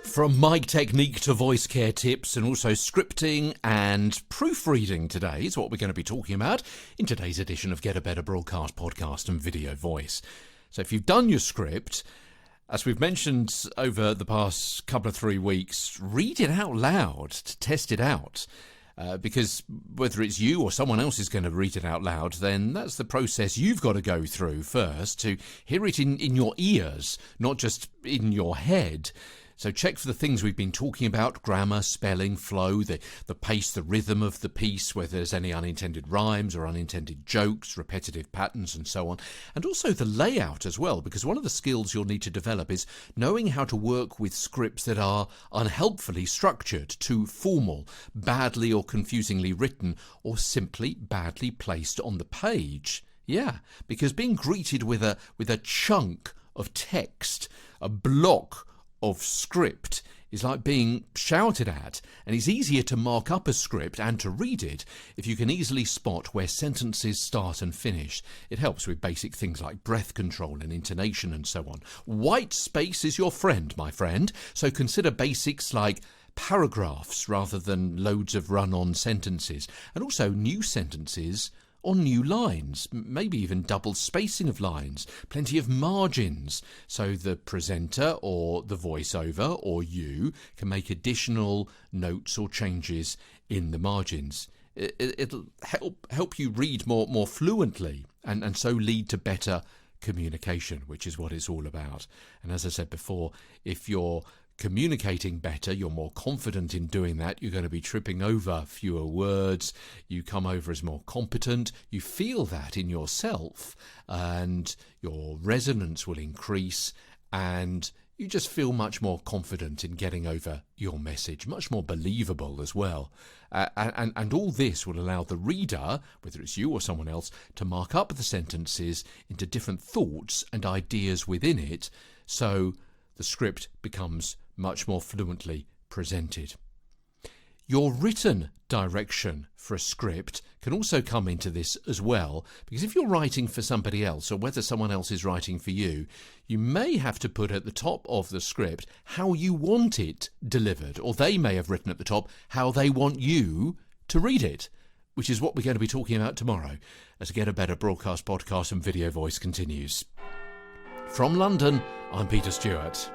From mic technique to voice care tips and also scripting and proofreading today is what we're going to be talking about in today's edition of Get a Better Broadcast Podcast and Video Voice. So if you've done your script, as we've mentioned over the past couple of 3 weeks, read it out loud to test it out. Because whether it's you or someone else is going to read it out loud, then that's the process you've got to go through first to hear it in your ears, not just in your head. So check for the things we've been talking about: grammar, spelling, flow, the pace, the rhythm of the piece, whether there's any unintended rhymes or unintended jokes, repetitive patterns and so on. And also the layout as well, because one of the skills you'll need to develop is knowing how to work with scripts that are unhelpfully structured, too formal, badly or confusingly written, or simply badly placed on the page. Yeah, because being greeted with a chunk of text, a block of script, is like being shouted at, and it's easier to mark up a script and to read it if you can easily spot where sentences start and finish. It helps with basic things like breath control and intonation and so on. White space is your friend, my friend, so consider basics like paragraphs rather than loads of run-on sentences, and also new sentences on new lines, maybe even double spacing of lines, plenty of margins, so the presenter or the voiceover or you can make additional notes or changes in the margins. It'll help you read more fluently and so lead to better communication, which is what it's all about. And as I said before, if you're communicating better, you're more confident in doing that, you're going to be tripping over fewer words, you come over as more competent, you feel that in yourself, and your resonance will increase, and you just feel much more confident in getting over your message, much more believable as well. And all this will allow the reader, whether it's you or someone else, to mark up the sentences into different thoughts and ideas within it, so the script becomes much more fluently presented. Your written direction for a script can also come into this as well, because if you're writing for somebody else, or whether someone else is writing for you, you may have to put at the top of the script how you want it delivered, or they may have written at the top how they want you to read it, which is what we're going to be talking about tomorrow as Get a Better Broadcast Podcast and Video Voice continues. From London, I'm Peter Stewart.